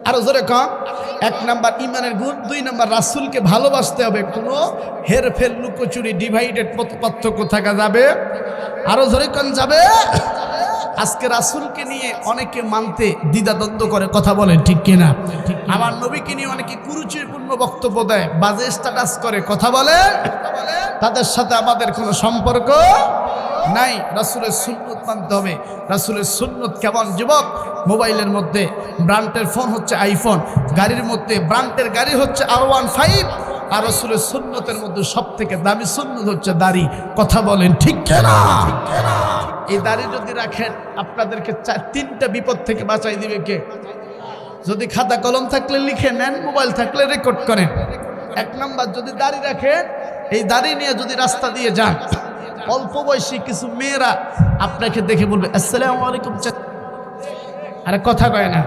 আরো জোরে কম। 1 নাম্বার ঈমানের গুণ, 2 নাম্বার রাসূলকে ভালোবাসতে হবে। কোনো হেরফের, লুকোচুরি, ডিভাইডেড পার্থক্য থাকা যাবে। আরো জোরে কোন যাবে? আজকে রাসূলকে নিয়ে অনেকে মানতে দ্বিধাদ্বন্দ্ব করে। কথা বলেন ঠিক কিনা? আমার নবীকে নিয়ে অনেকে কুরুচিপূর্ণ বক্তব্য দেয়, বাজে স্ট্যাটাস করে। কথা বলে। তাদের সাথে আমাদের কোনো সম্পর্ক নাই। রাসূলের সুন্নত মানতে হবে। রাসূলের সুন্নত কেমন যুবক? মোবাইলের মধ্যে ব্র্যান্ডের ফোন হচ্ছে আইফোন, গাড়ির মধ্যে ব্র্যান্ডের গাড়ি হচ্ছে R15, আর রাসূলের সুন্নতের মধ্যে সবথেকে দামি সুন্নত হচ্ছে দাড়ি। কথা বলেন ঠিক কিনা? এই দাড়ি যদি রাখেন আপনাদেরকে 3টা বিপদ থেকে বাঁচাই দিবে কে? যদি খাতা কলম থাকলে লিখে নেন, মোবাইল থাকলে রেকর্ড করেন। 1 নাম্বার, যদি দাড়ি রাখেন, এই দাড়ি নিয়ে যদি রাস্তা দিয়ে যান, অল্প বয়সী কিছু মেয়েরা আপনাকে দেখে বলবে আসসালামু আলাইকুম। আরে কথা কয় না।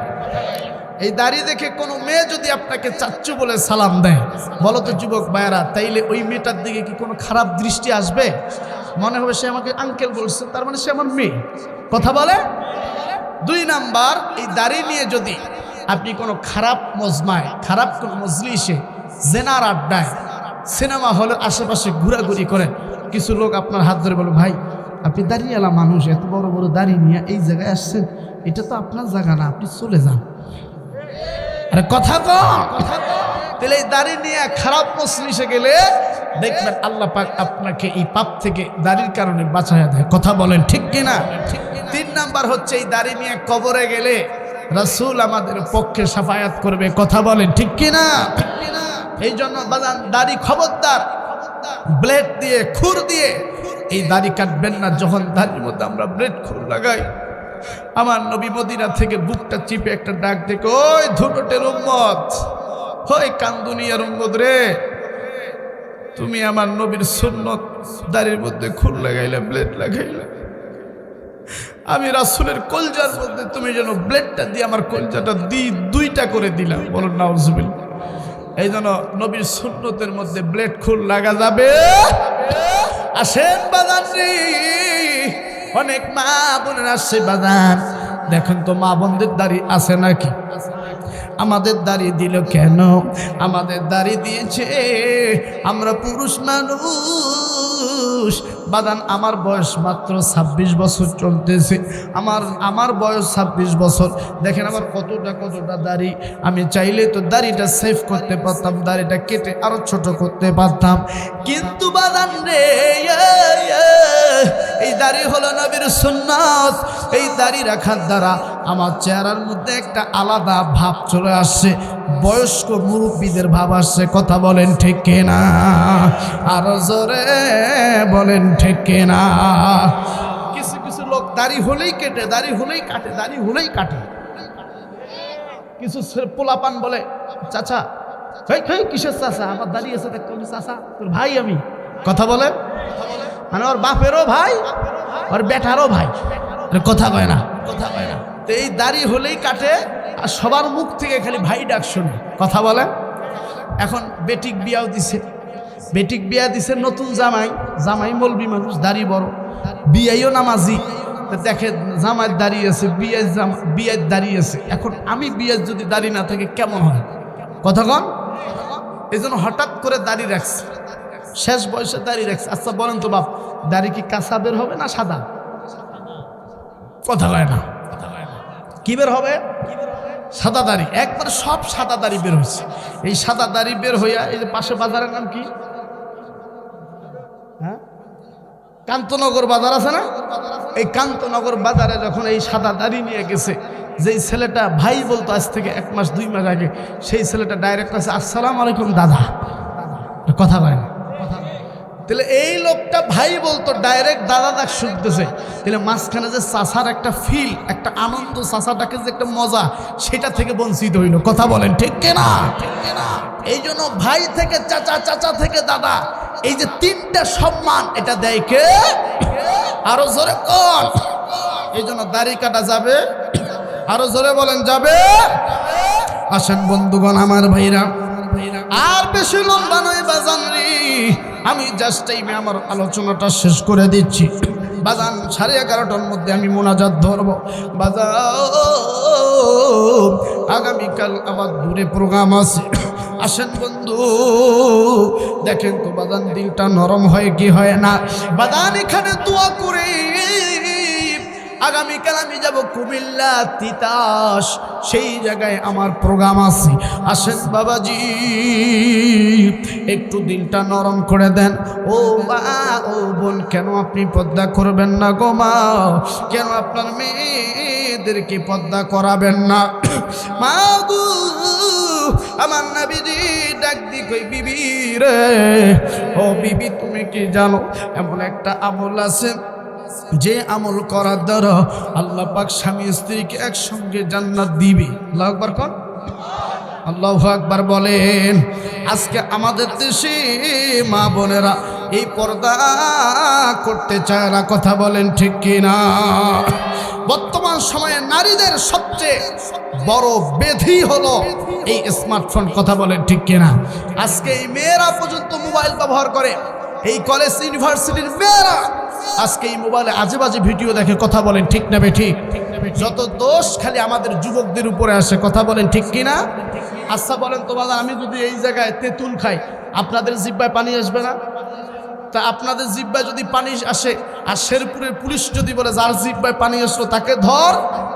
এই দাড়ি দেখে কোনো মেয়ে যদি আপনাকে চাচ্চু বলে সালাম দেয়, বলো তো যুবক ভাইয়েরা, তাইলে ওই মেয়েটার দিকে কি কোনো খারাপ দৃষ্টি আসবে? মনে হবে সে আমাকে আঙ্কেল বলছে, তার মানে সে আমার মেয়ে। কথা বলে। দুই নাম্বার, এই দাড়ি নিয়ে যদি আপনি কোনো খারাপ মজমায়, খারাপ কোনো মজলিসে, জেনার আড্ডায়, সিনেমা হলের আশেপাশে ঘোরাঘুরি করেন, কিছু লোক আপনার হাত ধরে বলে, ভাই আপনি দাঁড়িয়েলা মানুষ, এত বড় বড় দাড়ি নিয়ে এই জায়গায় আসছেন, এটা তো আপনার জায়গা না, আপনি চলে যান। আরে কথা কম। তাহলে এই দাড়ি নিয়ে খারাপ মজলিসে গেলে দেখবেন আল্লাহ পাক আপনাকে এই পাপ থেকে দাড়ির কারণে বাঁচায়া দেয়। কথা বলেন ঠিক কিনা? তিন নাম্বার হচ্ছে, এই দাড়ি নিয়ে কবরে গেলে রাসূল আমাদের পক্ষে শাফায়াত করবে। কথা বলেন ঠিক কিনা? এই জন্য বাজান, দাড়ি খবরদার ব্লেড দিয়ে, খুর দিয়ে এই দাড়ি কাটবেন না। যখন দাড়ির মধ্যে আমরা ব্লেড খুর লাগাই, আমার নবী মদিনা থেকে বুকটা চিপে একটা ডাক দেখে, ওই ধুনটের উম্মত, ওই কান্দুনিয়ার উম্মত রে, তুমি আমার নবীর সুন্নত দাড়ির মধ্যে খুর লাগাইলা, ব্লেড লাগাইলা, আমি রাসূলের কলজার মধ্যে তুমি যেন ব্লেডটা দিয়ে আমার কলজাটা দুইটা করে দিলাম। বলুন নাউজুবিল্লাহ। এই জন্য নবীর সুন্নতের মধ্যে ব্লেড খুর লাগা যাবে। আসেন বাজান রে, অনেক মা বোনের আসছে বাজান, দেখুন তো মা বোনদের দাড়ি আছে নাকি? আমাদের দাড়ি দিল কেন? আমাদের দাড়ি দিয়েছে আমরা পুরুষ মানুষ। বাদান, আমার বয়স মাত্র 26 বছর চলতেছে, আমার বয়স 26 বছর। দেখেন আমার কতটা দাড়ি। আমি চাইলে তো দাড়িটা সেভ করতে পারতাম, দাড়িটা কেটে আরো ছোট করতে পারতাম, কিন্তু বাদান রে, এই দাড়ি হলো নবীর সুন্নাত। এই দাড়ি রাখার দ্বারা আমার চেহারার মধ্যে একটা আলাদা ভাব চলে আসছে, বয়স্ক মুরব্বীদের ভাব আসছে। কথা বলেন ঠিক কিনা? আরো জোরে বলেন ঠিক কিনা? কিছু কিছু লোক দাড়ি হলেই কেটে, দাড়ি হলেই কাটে, দাড়ি হলেই কাটে। কিছু পোলাপান বলে, চাচা, কিসের চাচা? আমার দাড়ি আছে দেখতে, চাচা তোর ভাই আমি। কথা বলে, মানে ওর বাপেরও ভাই, ওর বেটারও ভাই। কথা কয় না, কথা কয় না। তো এই দাড়ি হলেই কাটে, আর সবার মুখ থেকে খালি ভাই ডাক শুনে। কথা বলে। এখন বেটিক বিয়াও দিছে, বেটিক বিয়া দিছে নতুন জামাই মৌলবি মানুষ, দাড়ি বড়, বিয়াইও নামাজি। দেখে জামাইয়ের দাঁড়িয়ে আছে, বিয়ের দাঁড়িয়ে আছে। এখন আমি বিয়ের যদি দাড়ি না থাকে কেমন হয়? কথা কন। এই জন্য হঠাৎ করে দাড়ি রাখছে, শেষ বয়সে দাড়ি রাখছে। আচ্ছা বলেন তো বাপ, দাড়ি কি কাঁচা বের হবে না সাদা? কথা কয় না। কি বের হবে? সাদা দাড়ি, একবার সব সাদা দাড়ি বের হয়েছে। এই সাদা দাড়ি বের হইয়া, এই যে পাশে বাজারের নাম কি? হ্যাঁ, কান্তনগর বাজার আছে না? এই কান্তনগর বাজারে যখন এই সাদা দাড়ি নিয়ে গেছে, যেই ছেলেটা ভাই বলতো আজ থেকে 1 মাস 2 মাস আগে, সেই ছেলেটা ডাইরেক্ট আছে, আসসালামু আলাইকুম দাদা। কথা কয় না। তাহলে এই লোকটা ভাই বলতো, ডাইরেক্ট দাদা ডাক শুনতেছে। তাহলে মাঝখানে যে চাষার একটা ফিল, একটা আনন্দ, চাষাটাকে যে একটা মজা, সেটা থেকে বঞ্চিত হইল। কথা বলেন ঠিক কিনা? এই জন্য ভাই থেকে চাচা, চাচা থেকে দাদা, এই যে 3টা সম্মান, এটা দেয় কে? আরো জোরে কর। এই জন্য দাড়ি কাটা যাবে। আরো জোরে বলেন যাবে। আসেন বন্ধুগণ, আমার ভাইরা, আর বেশি লম্বা নয় বাজান রে, আমি জাস্ট টাইমে আমার আলোচনাটা শেষ করে দিচ্ছি। বাজান 11:30টার মধ্যে আমি মোনাজাত ধরবো। বাজান আগামীকাল আবার দূরে প্রোগ্রাম আছে, আসেন বন্ধু। দেখেন তো বাজান, দিলটা নরম হয় কি হয় না? বাজান এখানে দোয়া করে আগামীকাল আমি যাব কুমিল্লা তিতাস, সেই জায়গায় আমার প্রোগ্রাম আছে। আসেন বাবাজি, একটু দিলটা নরম করে দেন। ও মা, ও বোন, কেন আপনি পর্দা করবেন না গো মা? কেন আপনার মেয়েদেরকে পর্দা করাবেন না? মা গো, আমার নবীজি ডাক দি কই, বিবি রে, ও বিবি, তুমি কি জানো এমন একটা আমল আছে, যে আমল করার দ্বারা আল্লাহ পাক স্বামী স্ত্রীকে একসঙ্গে জান্নাত দিবে? আল্লাহু আকবার কোন, আল্লাহু আকবার বলেন। আজকে আমাদের দেশে মা বোনেরা এই পর্দা করতে চায় না। কথা বলেন ঠিক কিনা? বর্তমান সময়ে নারীদের সবচেয়ে বড় ব্যাধি হলো এই স্মার্টফোন। কথা বলেন ঠিক কিনা? আজকে এই মেয়েরা পর্যন্ত মোবাইল ব্যবহার করে, এই কলেজ ইউনিভার্সিটির মেয়েরা আজকে এই মোবাইলে আজে বাজে ভিডিও দেখে। কথা বলেন ঠিক না বে ঠিক? যত দোষ খালি আমাদের যুবকদের উপরে আসে। কথা বলেন ঠিক কিনা? আচ্ছা বলেন তো বাবা, আমি যদি এই জায়গায় তেঁতুল খাই, আপনাদের জিহ্বায় পানি আসবে না? তা আপনাদের জিহ্বায় যদি পানি আসে, আর শেরপুরের পুলিশ যদি বলে যার জিহ্বায় পানি আসলো তাকে ধর,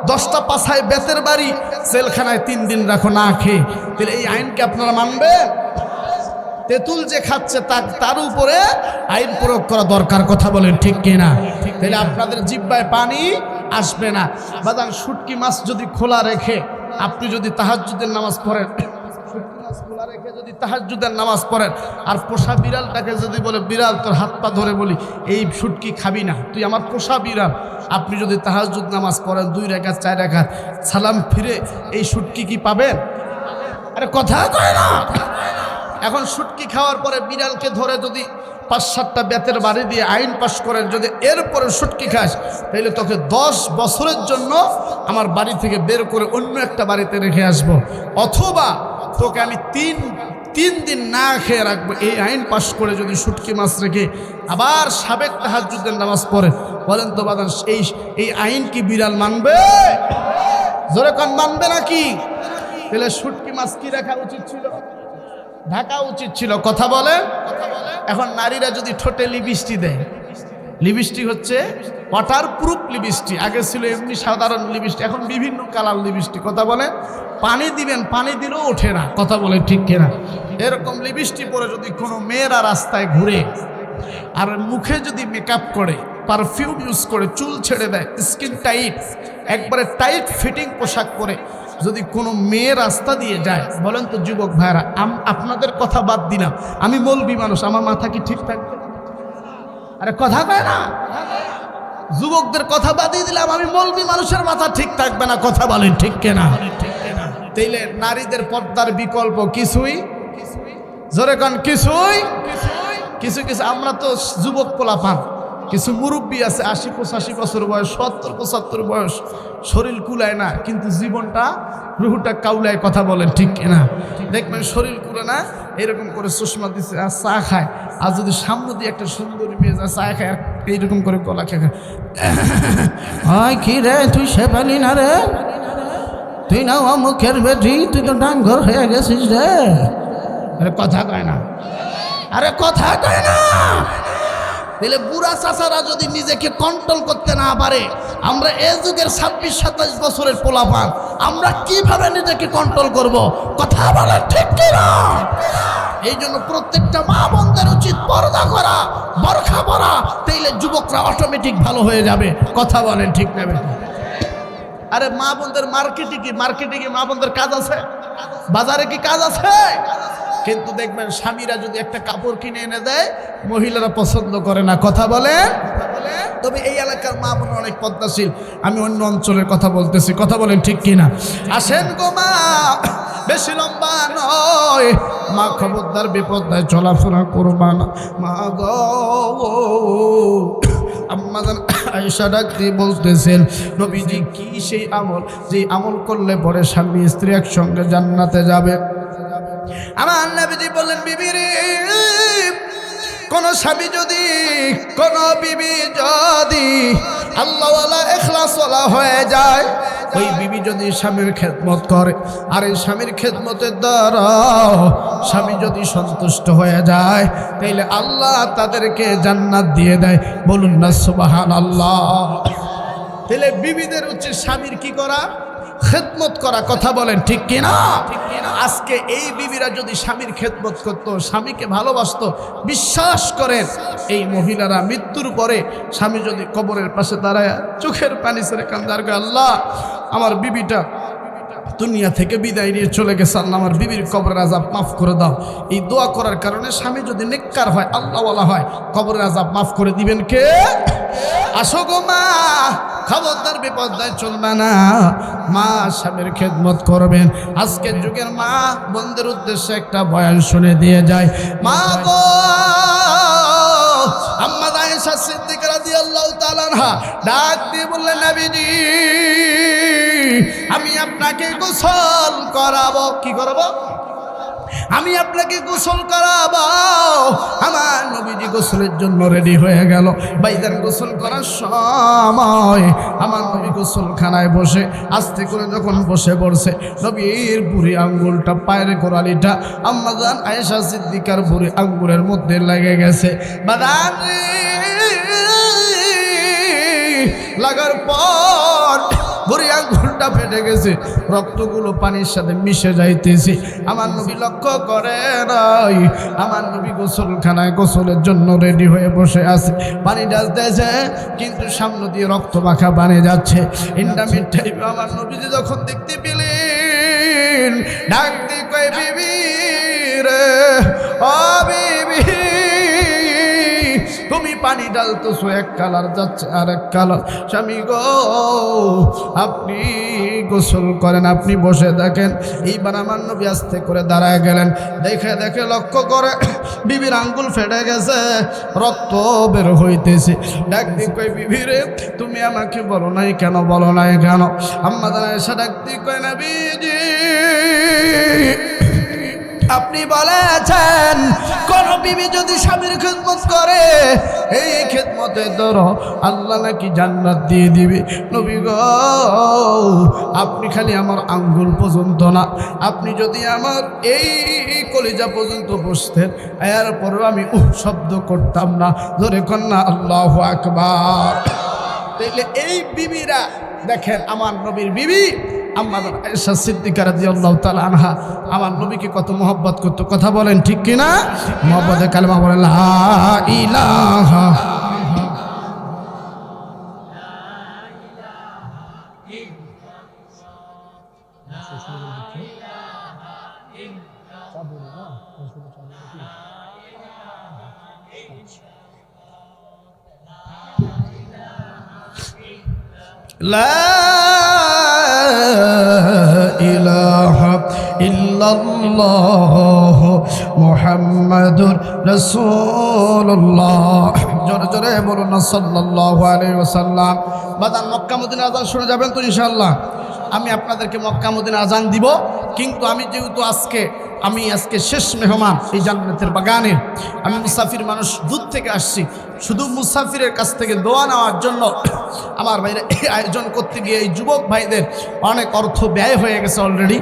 10টা পাছায় বেতের বাড়ি, জেলখানায় 3 দিন রাখো না খেয়ে, তাহলে এই আইনকে আপনারা মানবেন? তেঁতুল যে খাচ্ছে তার উপরে আইন প্রয়োগ করা দরকার। কথা বলেন ঠিক কিনা? তাহলে আপনাদের জিহ্বায় পানি আসবে না। বাদাম শুটকি মাছ যদি খোলা রেখে আপনি যদি তাহাজ্জুদের নামাজ পড়েন, শুটকি মাছ খোলা রেখে যদি তাহাজ্জুদের নামাজ পড়েন, আর পোষা বিড়ালটাকে যদি বলে বিড়াল তোর হাত পা ধরে বলি এই শুটকি খাবি না, তুই আমার পোষা বিড়াল, আপনি যদি তাহাজ্জুদ নামাজ পড়েন 2 রাকাত 4 রাকাত, সালাম ফিরে এই শুটকি কি পাবেন? আরে কথা কয় না। এখন শুটকি খাওয়ার পরে বিড়ালকে ধরে যদি 5-7টা বেতের বাড়ি দিয়ে আইন পাশ করেন, যদি এরপরে শুটকি খাস তাহলে তোকে 10 বছরের জন্য আমার বাড়ি থেকে বের করে অন্য একটা বাড়িতে রেখে আসব, অথবা তোকে আমি তিন দিন না খেয়ে রাখবো। এই আইন পাশ করে যদি শুটকি মাছ রেখে আবার সাবেক তাহাজ্জুদের নামাজ পড়ে, বলেন তো বাদান এই আইন কি বিড়াল মানবে? জোরে কোন মানবে নাকি? তাহলে শুটকি মাছ কি রাখা উচিত ছিল? ঢাকা উচিত ছিল। কথা বলে। এখন নারীরা যদি ঠোঁটে লিপস্টিক দেয়, লিপস্টিক হচ্ছে ওয়াটারপ্রুফ লিপস্টিক, আগে ছিল এমনি সাধারণ লিপস্টিক, এখন বিভিন্ন কালার লিপস্টিক। কথা বলে। পানি দিবেন, পানি দিলেও ওঠে না। কথা বলে ঠিক কিনা? এরকম লিপস্টিক পরে যদি কোনো মেয়েরা রাস্তায় ঘুরে আর মুখে যদি মেকআপ করে, পারফিউম ইউজ করে, চুল ছেড়ে দেয়, স্কিন টাইট, একবারে টাইট ফিটিং পোশাক পরে যদি কোনো মেয়ে রাস্তা দিয়ে যায়, বলেন তো যুবক ভাইরা, আপনাদের কথা বাদ দিলাম, আমি মৌলবি মানুষ, আমার মাথা কি ঠিক থাকবে? আরে কথা কয় না। যুবকদের কথা বাদ দিলাম, আমি মৌলবি মানুষের মাথা ঠিক থাকবে না। কথা বলেন ঠিক কিনা? তাইলে নারীদের পর্দার বিকল্প কিছুই, জোরে কন কিছুই। কিছু আমরা তো যুবক পোলাপান, কিছু মুরব্বী আছে 80-85 বছর বয়স, 70-75 বয়স, শরীর কুলায় না কিন্তু জীবনটা রুহুটা কাউলায়। কথা বলেন ঠিক কিনা? দেখবেন শরীর কুলে না, এরকম করে চশমা দিচ্ছে আর চা খায়, আর যদি সামনে দিয়ে একটা সুন্দরী মেয়ে যায় চা খায় আর এইরকম করে গলা খেয়ে হয়, কি রে তুই সে পালি না রে, তুই না অমুখের বেটি, তুই তো ডাঙ্গর হয়ে গেছিস রে। আরে কথা কয় না। আরে কথা কয় না। তাহলে বুড়া চাচারা যদি নিজেকে কন্ট্রোল করতে না পারে, আমরা এ যুগের 26-27 বছরের পোলাপান আমরা কিভাবে নিজেকে কন্ট্রোল করব? কথা বলে ঠিক কিনা? এই জন্য প্রত্যেকটা মা বোনদের উচিত পর্দা করা, বরখা পরা, তাইলে যুবকরা অটোমেটিক ভালো হয়ে যাবে। কথা বলেন ঠিক নেবে? আরে মা বোনদের মার্কেটে কি মা বোনদের কাজ আছে? বাজারে কি কাজ আছে? কিন্তু দেখবেন স্বামীরা যদি একটা কাপড় কিনে এনে দেয়, মহিলারা পছন্দ করে না। কথা বলে। তবে এই এলাকার মা বোন অনেক পদ্মাশীল, আমি অন্য অঞ্চলের কথা বলতেছি। কথা বলেন ঠিক কিনা? আসেন গো মা, বেশি লম্বা নয় মা, খবরদার বিপদায় চলাফেরা করবা না মা গো। আম্মা জান আয়েশা ডাক দিয়ে বলতেছেন, নবীজি কি সেই আমল যে আমল করলে পরে স্বামী স্ত্রী একসঙ্গে জান্নাতে যাবে? আমার নবীজি বললেন, বিবি রে, কোন স্বামী যদি, কোন বিবি যদি আল্লাহওয়ালা ইখলাসওয়ালা হয়ে যায়, ওই বিবি যদি স্বামীর খেদমত করে, আর এই স্বামীর খেদমতের দ্বারা স্বামী যদি সন্তুষ্ট হয়ে যায়, তাইলে আল্লাহ তাদেরকে জান্নাত দিয়ে দেয়। বলুন না সুবহানাল্লাহ। তাহলে বিবিদের উচিত স্বামীর কি করা? খেদমত করা। কথা বলেন ঠিক কিনা? আজকে এই বিবিরা যদি স্বামীর খেদমত করতো, স্বামীকে ভালোবাসতো, বিশ্বাস করেন এই মহিলারা মৃত্যুর পরে স্বামী যদি কবরের পাশে দাঁড়ায় চোখের পানি ছেড়ে কান্দার, আল্লাহ আমার বিবিটা দুনিয়া থেকে বিদায় নিয়ে চলে গেছে, আল্লাহ আমার বিবির কবরের আযাব মাফ করে দাও। এই দোয়া করার কারণে স্বামী যদি নেককার হয়, আল্লাহওয়ালা হয়, কবরের আযাব মাফ করে দিবেন কে? আসো গো মা, খবরদার বিপদায় চলবে না, মা স্বামীর খেদমত করবেন। আজকের যুগের মা বোনদের উদ্দেশ্যে একটা বয়ান শুনে দিয়ে যায়। মা গো, আম্মা আয়েশা সিদ্দিকা রাদিয়াল্লাহু তাআলা আনহা ডাক দিয়ে বললেন, নবীজি আমি আপনাকে গোসল করাবো। কি করাবো? আমি আপনাকে গোসল করাবো। আমার নবীজি গোসলের জন্য রেডি হয়ে গেল। ভাইজান গোসল করার সময় আমার নবী গোসলখানায় বসে আস্তে করে যখন বসে পড়ছে, নবীর বুড়ি আঙ্গুলটা পায়ের গোড়ালিটা আম্মাজান আয়েশা সিদ্দিকার বুড়ি আঙ্গুলের মধ্যে লেগে গেছে। বাদান লাগার পর বুড়ি আঙ্গুলটা ফেটে গেছে, রক্তগুলো পানির সাথে মিশে যাইতেছে। আমার নবী লক্ষ্য করে নাই, আমার নবী গোসলখানায় গোসলের জন্য রেডি হয়ে বসে আছে, পানি ঢালতেছে কিন্তু সামনে দিয়ে রক্ত মাখা পানি যাচ্ছে। ইন্টারমিট টাইমে আমার নবীজি যখন দেখতে পেলেন, ডাক দিয়ে কয়, বিবি রে, ও বিবি, তুমি পানি ঢালতেছো, এক কালার যাচ্ছে আর এক কালার। স্বামী গো, আপনি গোসল করেন, আপনি বসে দেখেন। এইবার আমার নবী আস্তে করে দাঁড়ায় গেলেন, দেখে দেখে লক্ষ্য করে বিবির আঙ্গুল ফেটে গেছে, রক্ত বের হইতেছে। ডাক দিয়ে কই, বিবি রে, তুমি আমাকে বলো নাই কেন, বলো নাই কেন? আম্মা জান আয়েশা ডাক দিয়ে কয়, নবীজি আপনি বলেছেন কোন বিবি যদি স্বামীর খেদমত করে, এই খেদমতের ধরো আল্লাহ নাকি জান্নাত দিয়ে দিবে। নবী গো, আপনি খালি আমার আঙ্গুল পর্যন্ত না, আপনি যদি আমার এই কলিজা পর্যন্ত বসতেন, এরপরেও আমি শব্দ করতাম না। ধরে কন্যা আল্লাহু আকবার। তাইলে এই বিবিরা দেখেন, আমার নবীর বিবি আম্মা আয়েশা সিদ্দিকা রাদিয়াল্লাহু তাআলা আনহা আমার নবীকে কত মহব্বত করতো। কথা বলেন ঠিক কিনা? মহব্বতের কালেমা বলেন লা ইলাহা। লা ইলাহা ইল্লাল্লাহ মুহাম্মাদুর রাসূলুল্লাহ। জোরে জোরে বলুন না সাল্লাল্লাহু আলাইহি ওয়াসাল্লাম। বাদান মক্কা মদিনা আযান শুনে যাবেন তো ইনশাআল্লাহ। আমি আপনাদেরকে মক্কা মদিনা আযান দিব, কিন্তু আমি যেহেতু আজকে শেষ মেহমান এই জান্নাতের বাগানে, আমি মুসাফির মানুষ, দূর থেকে আসছি, শুধু মুসাফিরের কাছ থেকে দোয়া নেওয়ার জন্য আমার ভাইরা এই আয়োজন করতে গিয়ে এই যুবক ভাইদের অনেক অর্থ ব্যয় হয়ে গেছে অলরেডি।